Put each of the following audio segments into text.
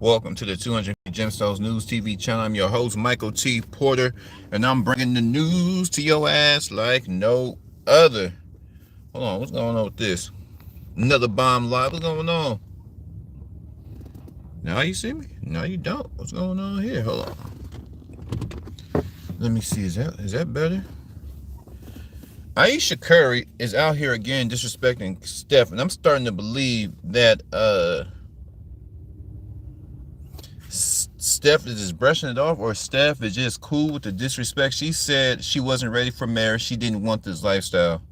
Welcome to the 200 Gemstones News TV channel. I'm your host, Michael T. Porter, and I'm bringing the news to your ass like no other. Hold on, what's going on with this? Another bomb live. What's going on? Now you see me? No, you don't. What's going on here? Hold on. Let me see. Is that better? Ayesha Curry is out here again disrespecting Steph, and I'm starting to believe that Steph is just brushing it off, or Steph is just cool with the disrespect. She said she wasn't ready for marriage. She didn't want this lifestyle.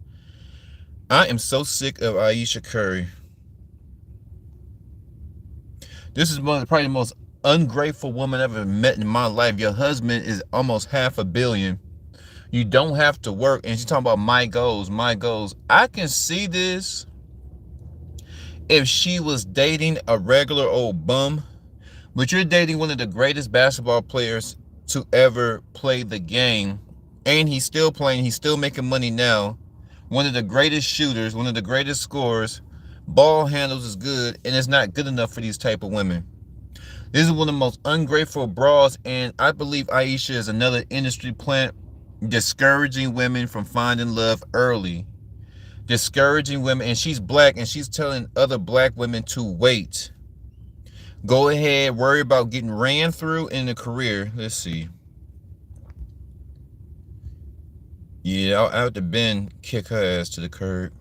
I am so sick of Ayesha Curry. This is probably the most ungrateful woman I've ever met in my life. Your husband is almost $500 million. You don't have to work. And she's talking about my goals, my goals. I can see this if she was dating a regular old bum. But you're dating one of the greatest basketball players to ever play the game. And he's still playing. He's still making money now. One of the greatest shooters, one of the greatest scorers. Ball handles is good, and it's not good enough for these type of women. This is one of the most ungrateful bras, and I believe Ayesha is another industry plant discouraging women from finding love early. Discouraging women, and she's black, and she's telling other black women to wait. Go ahead, worry about getting ran through in the career. Let's see. Yeah, I'll have to Ben kick her ass to the curb.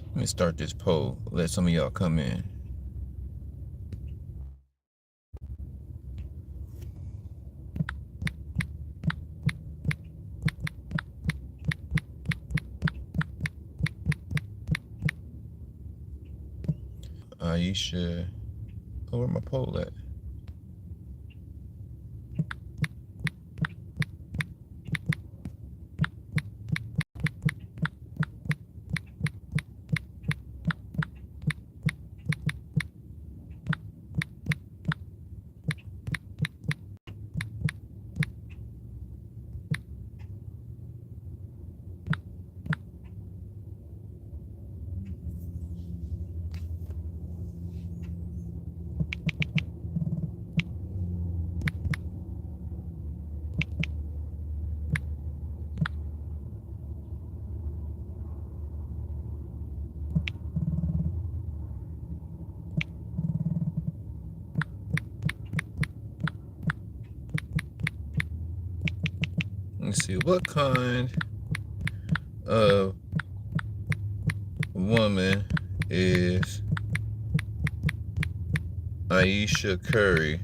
Let me start this poll. Let some of y'all come in. Ayesha. Oh, where my poll at? Let's see, what kind of woman is Ayesha Curry?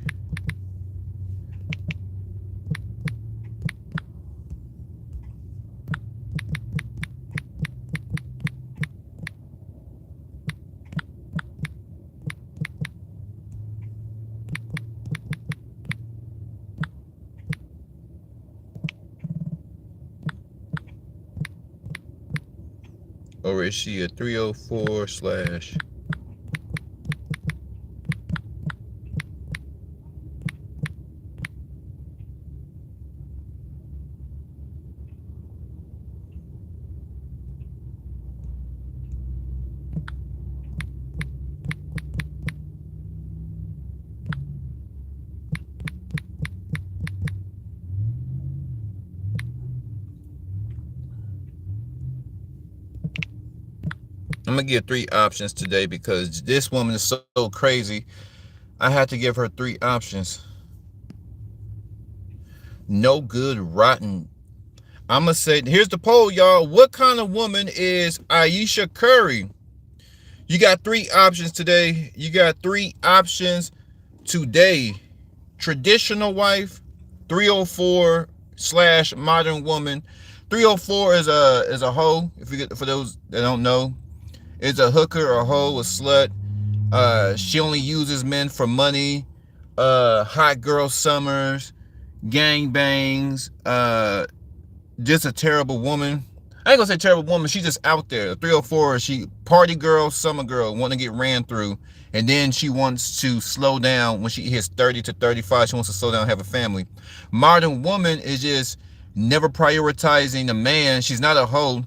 Or is she a 304 slash? I'm gonna give 3 options today because this woman is so crazy. I had to give her 3 options. No good, rotten. I'm gonna say, here's the poll, y'all. What kind of woman is Ayesha Curry? You got 3 options today. You got 3 options today. Traditional wife, 304 slash modern woman. 304 is a hoe. If you get, for those that don't know, is a hooker, a hoe, a slut. She only uses men for money. Hot girl summers, gang bangs. Just a terrible woman. I ain't gonna say terrible woman. She's just out there. 304. She party girl, summer girl, want to get ran through, and then she wants to slow down when she hits 30 to 35. She wants to slow down, and have a family. Modern woman is just never prioritizing a man. She's not a hoe.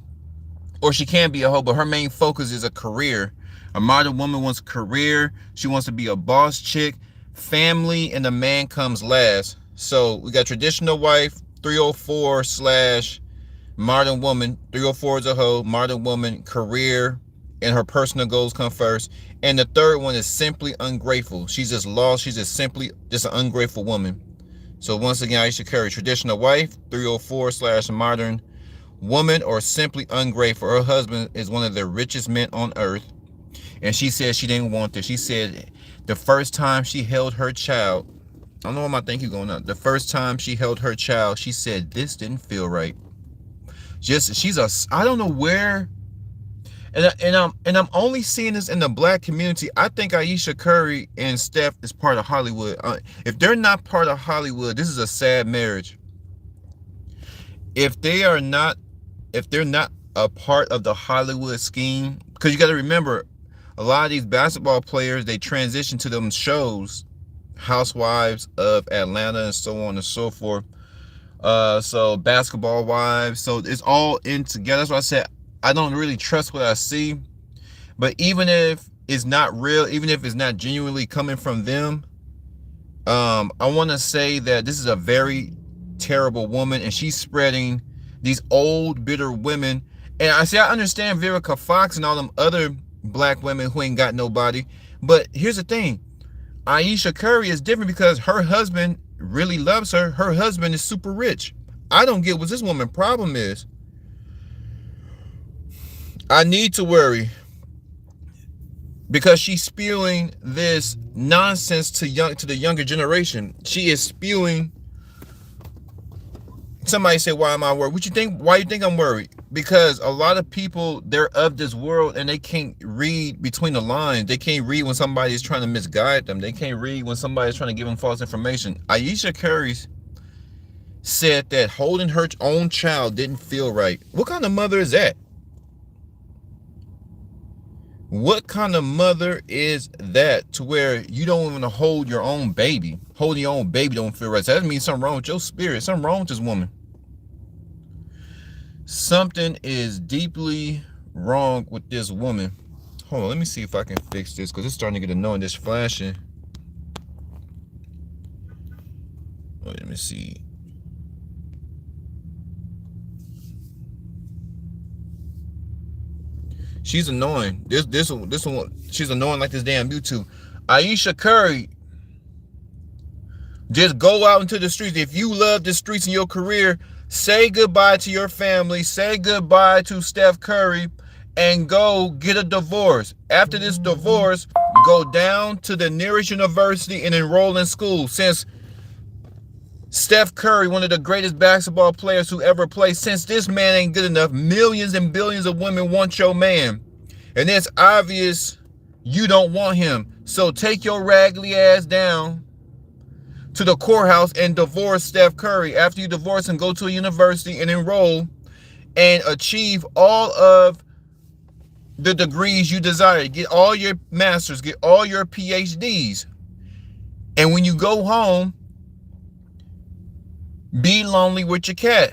or she can be a hoe, but her main focus is a career. A modern woman wants a career. She wants to be a boss chick. Family and the man comes last. So we got traditional wife, 304 slash modern woman. 304 is a hoe. Modern woman, career, and her personal goals come first. And the third one is simply ungrateful. She's just lost. She's just simply just an ungrateful woman. So once again, Ayesha Curry, traditional wife, 304 slash modern woman, or simply ungrateful. Her husband is one of the richest men on earth. And she said she didn't want this. She said the first time she held her child, I don't know why my thank you going up. The first time she held her child, she said this didn't feel right. I don't know where, and I'm only seeing this in the black community. I think Ayesha Curry and Steph is part of Hollywood. If they're not part of Hollywood, this is a sad marriage. If they're not a part of the Hollywood scheme, because you got to remember, a lot of these basketball players, they transition to them shows, Housewives of Atlanta and so on and so forth. So Basketball Wives. So it's all in together. That's why I said I don't really trust what I see. But even if it's not real, even if it's not genuinely coming from them, I want to say that this is a very terrible woman, and she's spreading these old bitter women. And I understand Vivica Fox and all them other black women who ain't got nobody, but here's the thing, Ayesha Curry is different because her husband really loves her. Her husband is super rich. I don't get what this woman's problem is. I need to worry because she's spewing this nonsense to the younger generation. She is spewing. Somebody say, why am I worried? Why you think I'm worried? Because a lot of people, they're of this world and they can't read between the lines. They can't read when somebody is trying to misguide them. They can't read when somebody is trying to give them false information. Ayesha Curry said that holding her own child didn't feel right. What kind of mother is that? What kind of mother is that to where you don't even hold your own baby? Holding your own baby don't feel right. So that means something wrong with your spirit. Something wrong with this woman. Something is deeply wrong with this woman. Hold on, let me see if I can fix this because it's starting to get annoying, this flashing. Let me see. She's annoying. This one, she's annoying like this damn YouTube. Ayesha Curry, just go out into the streets. If you love the streets in your career, say goodbye to your family. Say goodbye to Steph Curry and go get a divorce. After this divorce, go down to the nearest university and enroll in school. Since Steph Curry, one of the greatest basketball players who ever played, since this man ain't good enough, millions and billions of women want your man. And it's obvious you don't want him. So take your raggedy ass down to the courthouse and divorce Steph Curry. After you divorce him, go to a university and enroll and achieve all of the degrees you desire. Get all your masters, get all your PhDs. And when you go home, be lonely with your cat.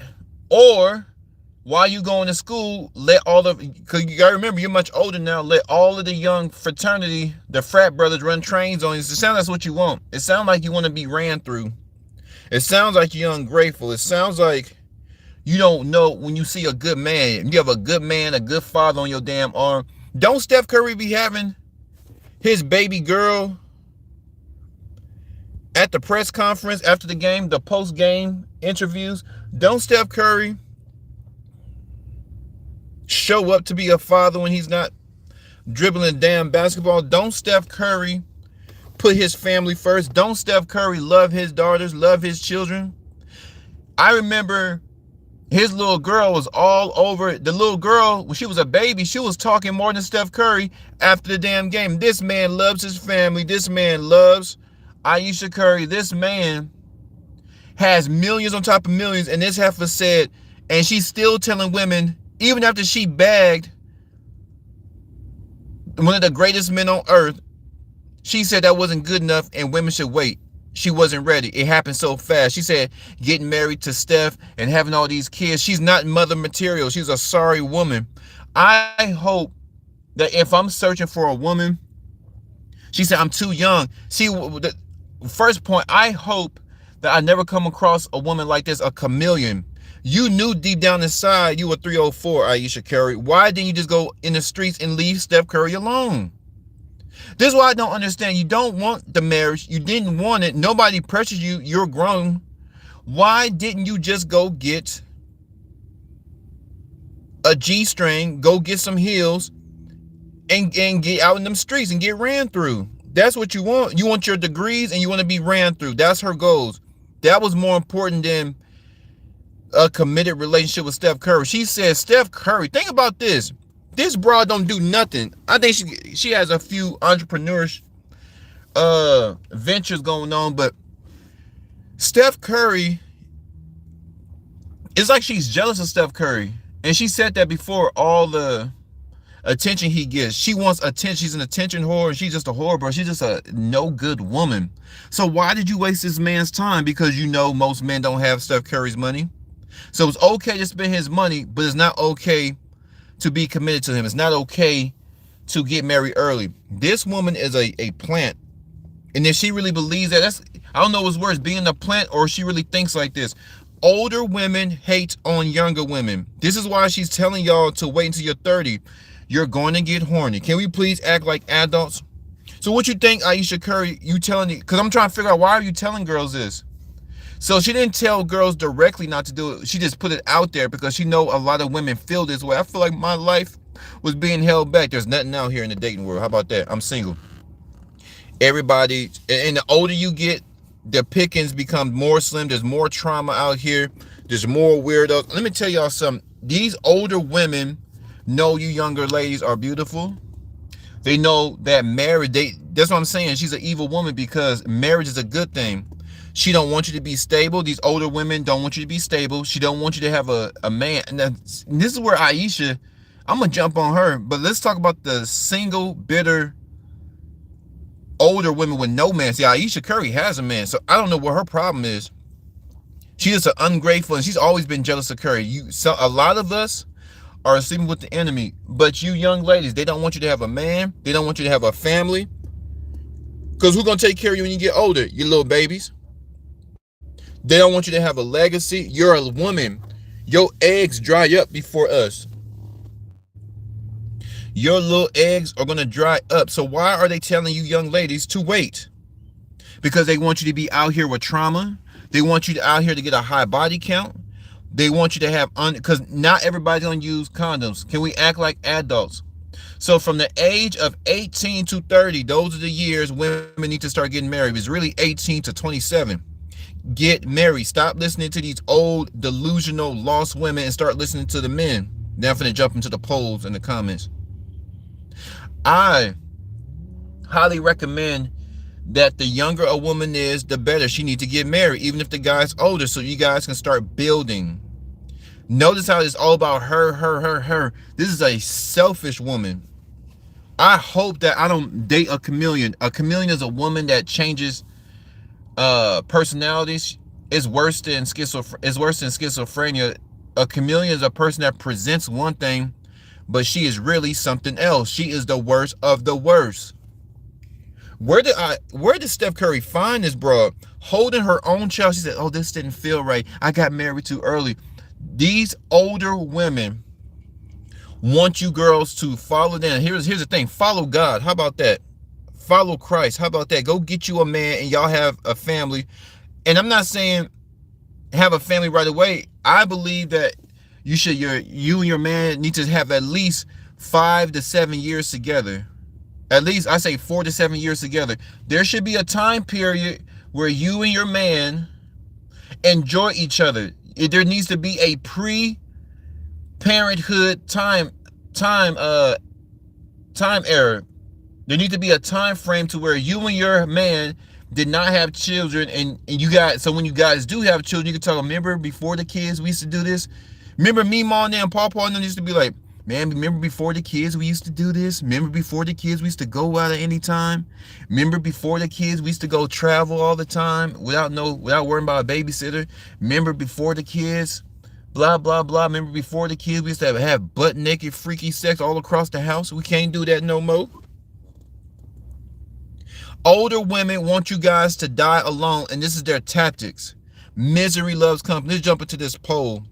Or while you going to school, let all of, because you gotta remember, you're much older now, let all of the young fraternity, the frat brothers, run trains on you. It sounds like what you want. It sounds like you want to be ran through. It sounds like you're ungrateful. It sounds like you don't know when you see a good man. You have a good man, a good father on your damn arm. Don't Steph Curry be having his baby girl at the press conference after the game, the post-game interviews? Don't Steph Curry show up to be a father when he's not dribbling damn basketball? Don't Steph Curry put his family first? Don't Steph Curry love his daughters, love his children? I remember his little girl was all over. The little girl, when she was a baby, she was talking more than Steph Curry after the damn game. This man loves his family. This man loves Ayesha Curry. This man has millions on top of millions, and this heifer said, and she's still telling women, even after she bagged one of the greatest men on earth, she said that wasn't good enough and women should wait. She wasn't ready. It happened so fast. She said getting married to Steph and having all these kids, she's not mother material. She's a sorry woman. I hope that if I'm searching for a woman, she said I'm too young. See, the first point, I hope that I never come across a woman like this, a chameleon. You knew deep down inside you were 304, Ayesha Curry. Why didn't you just go in the streets and leave Steph Curry alone? This is why I don't understand. You don't want the marriage. You didn't want it. Nobody pressured you. You're grown. Why didn't you just go get a G-string, go get some heels, and get out in them streets and get ran through? That's what you want. You want your degrees and you want to be ran through. That's her goals. That was more important than a committed relationship with Steph Curry. She said, Steph Curry, think about this. This broad don't do nothing. I think she has a few entrepreneurish ventures going on, but Steph Curry, it's like she's jealous of Steph Curry. And she said that before, all the attention he gets. She wants attention. She's an attention whore, and she's just a whore, bro. She's just a no good woman. So why did you waste this man's time? Because you know most men don't have Steph Curry's money. So it's okay to spend his money, but it's not okay to be committed to him. It's not okay to get married early. This woman is a plant. And if she really believes that, I don't know what's worse, being a plant or she really thinks like this. Older women hate on younger women. This is why she's telling y'all to wait until you're 30. You're going to get horny. Can we please act like adults? So what you think, Ayesha Curry, you telling me? Because I'm trying to figure out, why are you telling girls this? So she didn't tell girls directly not to do it. She just put it out there because she know a lot of women feel this way. I feel like my life was being held back. There's nothing out here in the dating world. How about that? I'm single. Everybody, and the older you get, the pickings become more slim. There's more trauma out here. There's more weirdos. Let me tell y'all something. These older women know you younger ladies are beautiful. They know that marriage, that's what I'm saying. She's an evil woman because marriage is a good thing. She don't want you to be stable. These older women don't want you to be stable. She don't want you to have a man. And this is where Ayesha, I'm going to jump on her. But let's talk about the single, bitter, older women with no man. See, Ayesha Curry has a man. So I don't know what her problem is. She's just an ungrateful, and she's always been jealous of Curry. So a lot of us are sleeping with the enemy. But you young ladies, they don't want you to have a man. They don't want you to have a family. Because who's going to take care of you when you get older? Your little babies. They don't want you to have a legacy. You're a woman. Your eggs dry up before us. Your little eggs are going to dry up. So why are they telling you young ladies to wait? Because they want you to be out here with trauma. They want you to out here to get a high body count. They want you to have, because not everybody's going to use condoms. Can we act like adults? So from the age of 18 to 30, those are the years women need to start getting married. It's really 18 to 27. Get married. Stop listening to these old, delusional, lost women and start listening to the men. Then I'm finna jump into the polls and the comments. I highly recommend that the younger a woman is, the better. She needs to get married, even if the guy's older, so you guys can start building. Notice how it's all about her. This is a selfish woman. I hope that I don't date a chameleon. A chameleon is a woman that changes personalities. Is worse than schizophrenia. A chameleon is a person that presents one thing, but she is really something else. She is the worst of the worst. Where did Steph Curry find this broad? Holding her own child. She said, oh, this didn't feel right. I got married too early. These older women want you girls to follow them. Here's the thing. Follow God. How about that? Follow Christ. How about that? Go get you a man and y'all have a family. And I'm not saying have a family right away. I believe that you and your man need to have at least 5 to 7 years together. At least I say 4 to 7 years together. There should be a time period where you and your man enjoy each other. There needs to be a pre-parenthood time error. There needs to be a time frame to where you and your man did not have children, and you guys. So when you guys do have children, you can tell them, remember before the kids we used to do this. Remember me, mom, and papa, and them used to be like, man, remember before the kids we used to do this? Remember before the kids we used to go out at any time? Remember before the kids we used to go travel all the time without worrying about a babysitter? Remember before the kids Blah, blah, blah. Remember before the kids, we used to have butt naked, freaky sex all across the house? We can't do that no more. Older women want you guys to die alone, and this is their tactics. Misery loves company. Let's jump into this poll.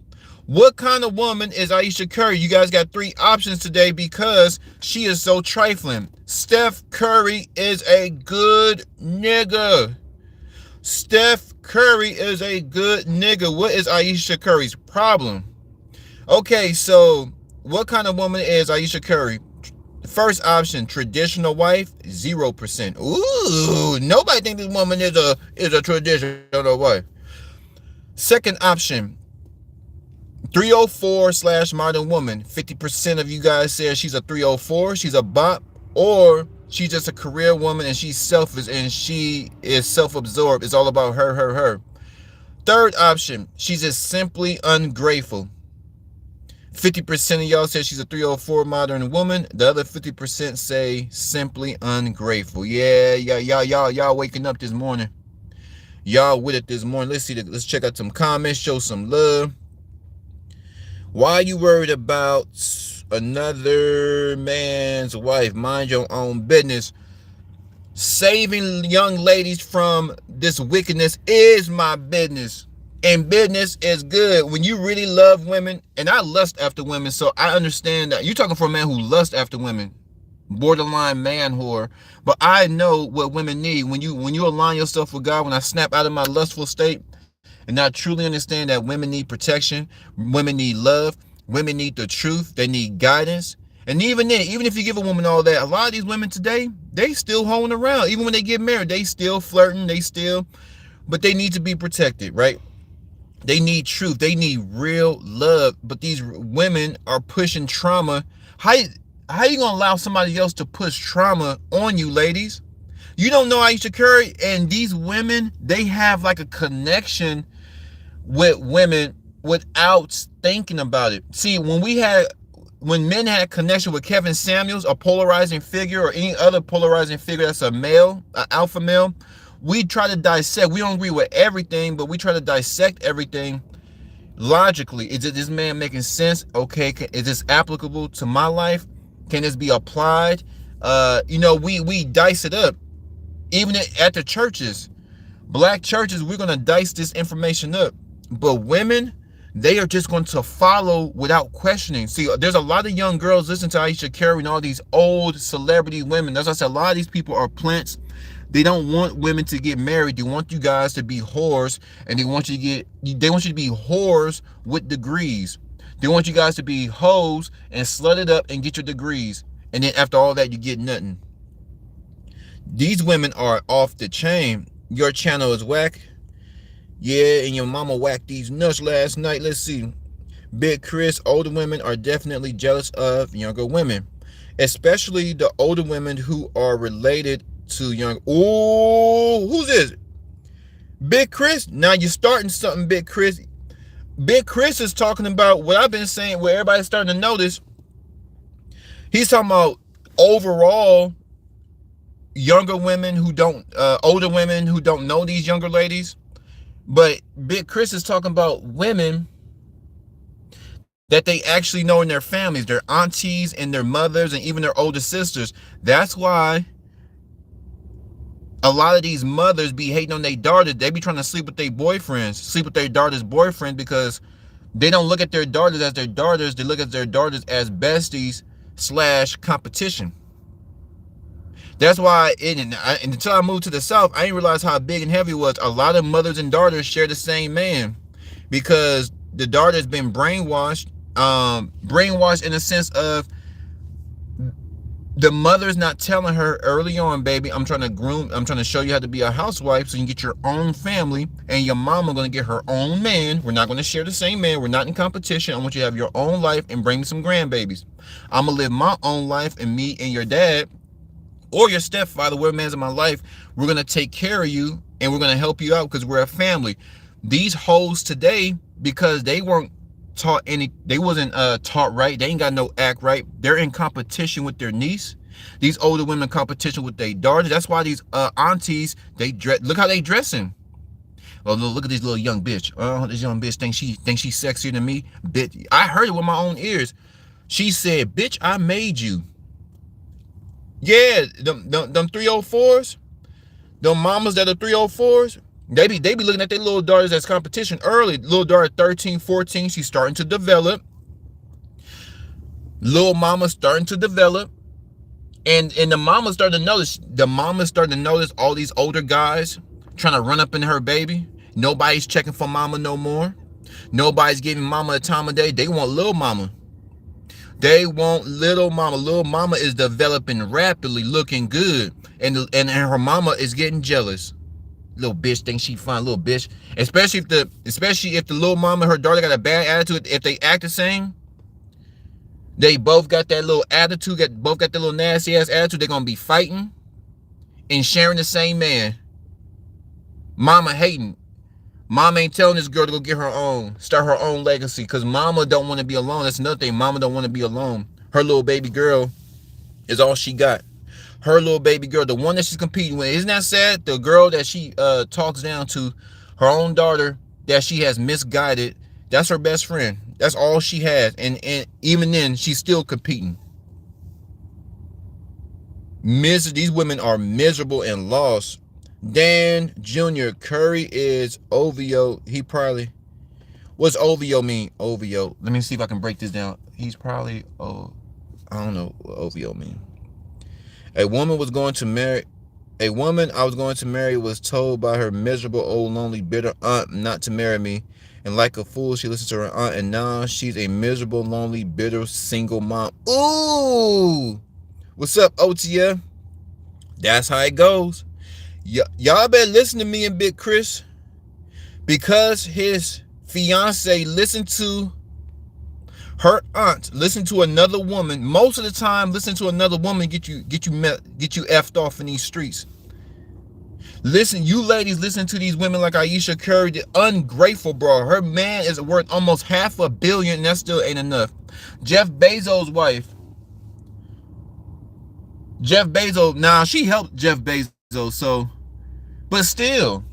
What kind of woman is Ayesha Curry? You guys got 3 options today because she is so trifling. Steph Curry is a good nigga. Steph Curry is a good nigga. What is Ayesha Curry's problem? Okay, so what kind of woman is Ayesha Curry? First option, traditional wife, 0%. Ooh, nobody thinks this woman is a traditional wife. Second option, 304 / modern woman. 50% of you guys said she's a 304, she's a bop, or she's just a career woman and she's selfish and she is self-absorbed. It's all about her. Third option, she's just simply ungrateful. 50% of y'all said she's a 304 modern woman. The other 50% say simply ungrateful. Yeah, y'all waking up this morning. Y'all with it this morning. Let's check out some comments, show some love. Why are you worried about another man's wife? Mind your own business. Saving young ladies from this wickedness is my business. And business is good. When you really love women, and I lust after women, so I understand that. You're talking for a man who lusts after women. Borderline man whore. But I know what women need. When you align yourself with God, when I snap out of my lustful state, and I truly understand that women need protection, women need love, women need the truth, they need guidance. And even then, even if you give a woman all that, a lot of these women today, they still holding around. Even when they get married, they still flirting, but they need to be protected, right? They need truth. They need real love. But these women are pushing trauma. How you gonna allow somebody else to push trauma on you, ladies? You don't know Ayesha Curry, and these women, they have like a connection with women without thinking about it. See, when men had connection with Kevin Samuels, a polarizing figure, or any other polarizing figure that's a male, an alpha male, we try to dissect. We don't agree with everything, but we try to dissect everything logically. Is this man making sense? Okay, is this applicable to my life? Can this be applied? We dice it up. Even at the churches, black churches, we're going to dice this information up. But women, they are just going to follow without questioning. See, there's a lot of young girls listening to Ayesha Curry and all these old celebrity women. As I said, a lot of these people are plants. They don't want women to get married. They want you guys to be whores, and they want you to be whores with degrees. They want you guys to be hoes and slut it up and get your degrees. And then after all that, you get nothing. These women are off the chain. Your channel is whack. Yeah, and your mama whacked these nuts last night. Let's see. Big Chris, older women are definitely jealous of younger women, especially the older women who are related to young. Oh, who's this? Big Chris? Now you're starting something, Big Chris. Big Chris is talking about what I've been saying, where everybody's starting to notice. He's talking about overall younger women who don't, older women who don't know these younger ladies. But Big Chris is talking about women that they actually know in their families, their aunties and their mothers and even their older sisters. That's why a lot of these mothers be hating on their daughters. They be trying to sleep with their boyfriends, sleep with their daughter's boyfriend, because they don't look at their daughters as their daughters. They look at their daughters as besties / competition. That's why, until I moved to the South, I didn't realize how big and heavy it was. A lot of mothers and daughters share the same man, because the daughter's been brainwashed in a sense of the mother's not telling her early on, baby, I'm trying to show you how to be a housewife so you can get your own family, and your mama going to get her own man. We're not going to share the same man. We're not in competition. I want you to have your own life and bring me some grandbabies. I'm going to live my own life, and me and your dad or your stepfather, whatever man's in my life, we're going to take care of you, and we're going to help you out because we're a family. These hoes today, because they weren't taught they wasn't taught right, they ain't got no act right, they're in competition with their niece. These older women in competition with their daughters. That's why these aunties, look how they dressing. Oh, look at this little young bitch. Oh, this young bitch thinks she's sexier than me. Bitch, I heard it with my own ears. She said, "Bitch, I made you." Yeah, them 304s, them mamas that are 304s, they be looking at their little daughters as competition early. Little daughter 13, 14, she's starting to develop. Little mama starting to develop. And the mama started to notice. The mama started to notice all these older guys trying to run up in her baby. Nobody's checking for mama no more. Nobody's giving mama a time of day. They want little mama. They want little mama. Little mama is developing rapidly, looking good, and her mama is getting jealous. Little bitch thinks she fine, little bitch. Especially if the little mama and her daughter got a bad attitude. If they act the same, they both got that little attitude. Both got that little nasty ass attitude. They're gonna be fighting and sharing the same man. Mama hating. Mama ain't telling this girl to go get her own, start her own legacy, because mama don't want to be alone. That's another thing. Mama don't want to be alone. Her little baby girl is all she got. Her little baby girl, the one that she's competing with. Isn't that sad? The girl that she talks down to, her own daughter that she has misguided, that's her best friend. That's all she has. And even then, she's still competing. These women are miserable and lost. Dan Jr. Curry is OVO. He probably... What's OVO mean? OVO. Let me see if I can break this down. He's probably... I don't know what OVO mean. A woman I was going to marry was told by her miserable, old, lonely, bitter aunt not to marry me. And like a fool, she listened to her aunt, and now she's a miserable, lonely, bitter, single mom. Ooh! What's up, OTF? That's how it goes. Y'all better listen to me and Big Chris, because his fiance listened to her aunt, listen to another woman. Most of the time, listen to another woman get you effed off in these streets. Listen, you ladies, listen to these women like Ayesha Curry, the ungrateful, bro. Her man is worth almost $500 million, and that still ain't enough. Jeff Bezos' wife. Jeff Bezos, nah, she helped Jeff Bezos, so, but still,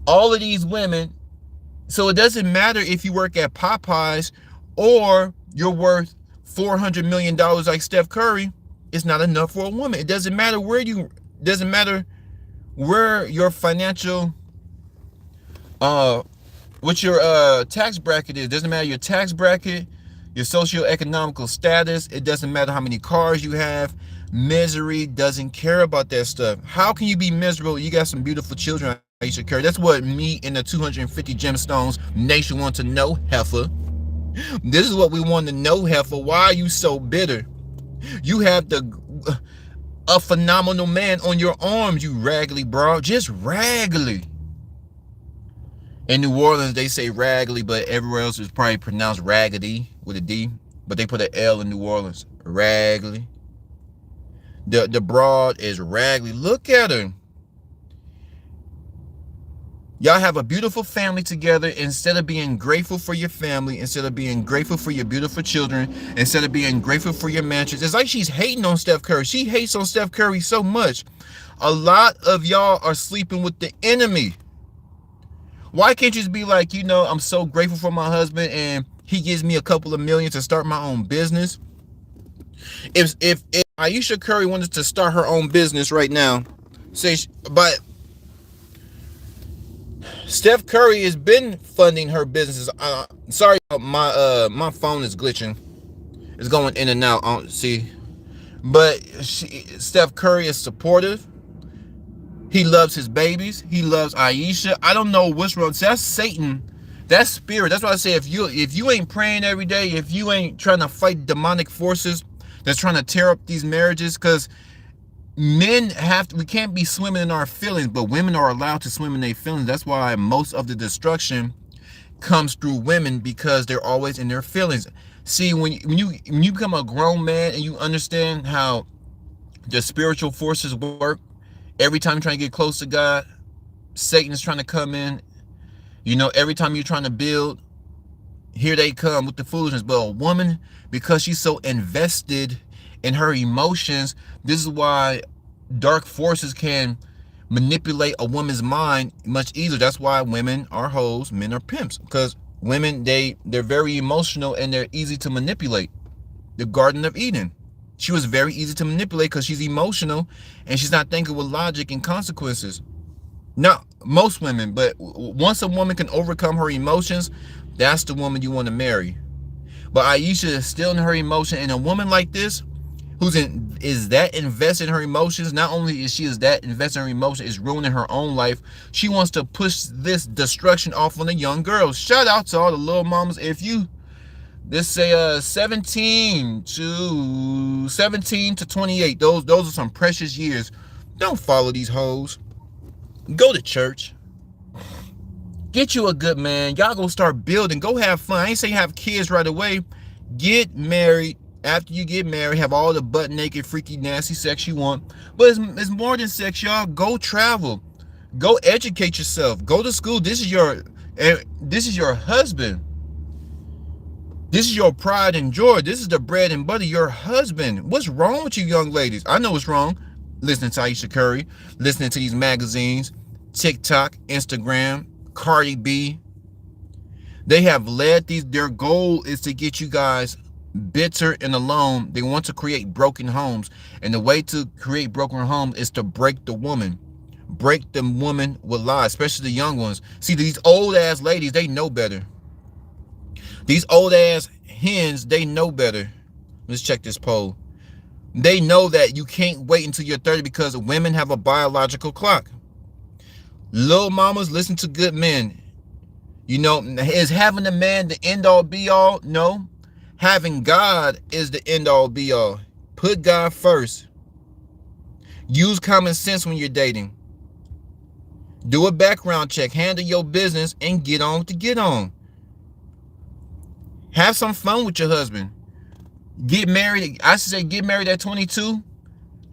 all of these women. So it doesn't matter if you work at Popeyes or you're worth $400 million like Steph Curry. It's not enough for a woman. It doesn't matter where your financial, what your tax bracket is. It doesn't matter your tax bracket, your socioeconomical status. It doesn't matter how many cars you have. Misery doesn't care about that stuff. How can you be miserable? You got some beautiful children, Ayesha Curry. That's what me and the 250 gemstones nation want to know, heifer. This is what we want to know, heifer. Why are you so bitter? You have a phenomenal man on your arms, you raggedy broad. Just raggedy. In New Orleans, they say raggedy, but everywhere else is probably pronounced raggedy with a D. But they put an L in New Orleans. Raggedy. The broad is raggedy. Look at her. Y'all have a beautiful family together. Instead of being grateful for your family, instead of being grateful for your beautiful children, instead of being grateful for your mansions, it's like she's hating on Steph Curry. She hates on Steph Curry so much. A lot of y'all are sleeping with the enemy. Why can't you just be like, I'm so grateful for my husband and he gives me a couple of million to start my own business? If Ayesha Curry wanted to start her own business right now, but Steph Curry has been funding her businesses. Sorry, my phone is glitching. It's going in and out. But Steph Curry is supportive. He loves his babies. He loves Ayesha. I don't know what's wrong. That's Satan. That's spirit. That's why I say if you ain't praying every day, if you ain't trying to fight demonic forces that's trying to tear up these marriages, because we can't be swimming in our feelings, but women are allowed to swim in their feelings. That's why most of the destruction comes through women, because they're always in their feelings. See, when you become a grown man and you understand how the spiritual forces work, every time you're trying to get close to God, Satan is trying to come in. Every time you're trying to build, here they come with the foolishness. But a woman, because she's so invested in her emotions, this is why dark forces can manipulate a woman's mind much easier. That's why women are hoes, men are pimps. Because women, they're very emotional and they're easy to manipulate. The Garden of Eden. She was very easy to manipulate because she's emotional and she's not thinking with logic and consequences. Not most women, but once a woman can overcome her emotions, that's the woman you want to marry. But Ayesha is still in her emotion, and a woman like this, is that invested in her emotions, not only is she is that invested in her emotion, is ruining her own life. She wants to push this destruction off on the young girls. Shout out to all the little mamas. If you this say 17 to 28, those are some precious years. Don't follow these hoes. Go to church. Get you a good man. Y'all go start building. Go have fun. I ain't saying have kids right away. Get married. After you get married, have all the butt naked, freaky, nasty sex you want. But it's more than sex, y'all. Go travel. Go educate yourself. Go to school. This is your husband. This is your pride and joy. This is the bread and butter, your husband. What's wrong with you young ladies? I know what's wrong. Listening to Ayesha Curry, listening to these magazines, TikTok, Instagram, Cardi B. They have led their goal is to get you guys bitter and alone. They want to create broken homes. And the way to create broken homes is to break the woman. Break the woman with lies, especially the young ones. See, these old ass ladies, they know better. These old ass hens, they know better. Let's check this poll. They know that you can't wait until you're 30 because women have a biological clock. Little mamas, listen to good men. You know, is having a man the end all be all? No. Having God is the end all be all. Put God first. Use common sense when you're dating. Do a background check. Handle your business and get on to get on. Have some fun with your husband. Get married. I should say get married at 22.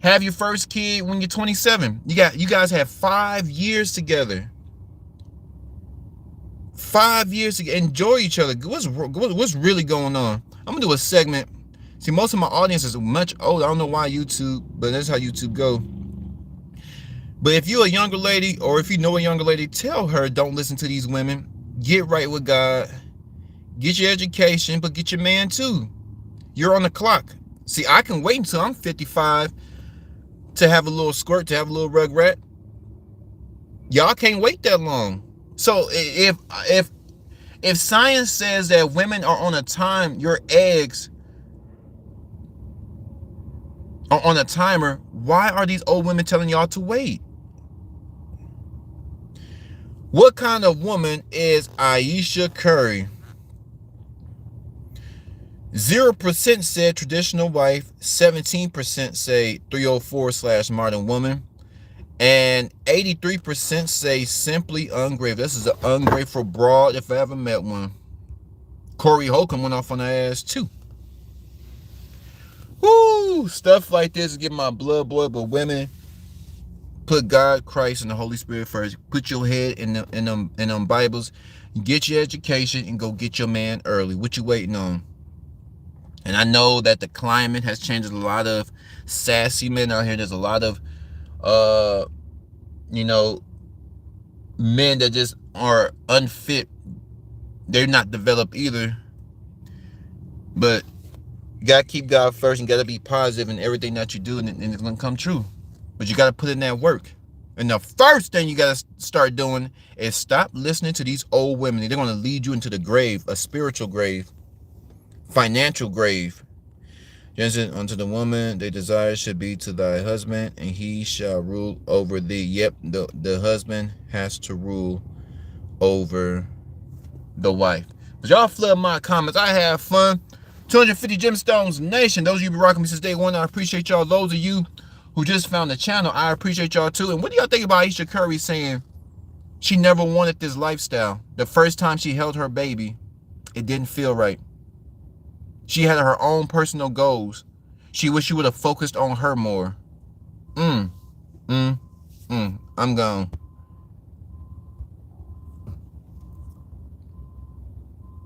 Have your first kid when you're 27. You guys have 5 years together. 5 years to enjoy each other. What's really going on? I'm gonna do a segment. See, most of my audience is much older. I don't know why YouTube, but that's how YouTube go. But if you're a younger lady, or if you know a younger lady, tell her don't listen to these women. Get right with God. Get your education, but get your man too. You're on the clock. See, I can wait until I'm 55 to have a little squirt, to have a little rugrat. Y'all can't wait that long. So if science says that women are on a time, your eggs are on a timer, why are these old women telling y'all to wait? What kind of woman is Ayesha Curry? 0% said traditional wife, 17% say 304/modern woman, and 83% say simply ungrateful. This is an ungrateful broad if I ever met one. Corey Holcomb went off on her ass too. Woo! Stuff like this get my blood boil, but women, put God, Christ, and the Holy Spirit first. Put your head in them Bibles. Get your education and go get your man early. What you waiting on? And I know that the climate has changed. A lot of sassy men out here. There's a lot of, men that just are unfit. They're not developed either. But you got to keep God first and got to be positive in everything that you do, and it's going to come true. But you got to put in that work. And the first thing you got to start doing is stop listening to these old women. They're going to lead you into the grave, a spiritual grave. Financial grave. Genesis, unto the woman they desire should be to thy husband, and he shall rule over thee. Yep, the husband has to rule over the wife. But y'all flood my comments. I have fun. 250 Gemstones Nation. Those of you been rocking me since day one, I appreciate y'all. Those of you who just found the channel, I appreciate y'all too. And what do y'all think about Ayesha Curry saying she never wanted this lifestyle? The first time she held her baby, it didn't feel right. She had her own personal goals. She wished she would have focused on her more. I'm gone.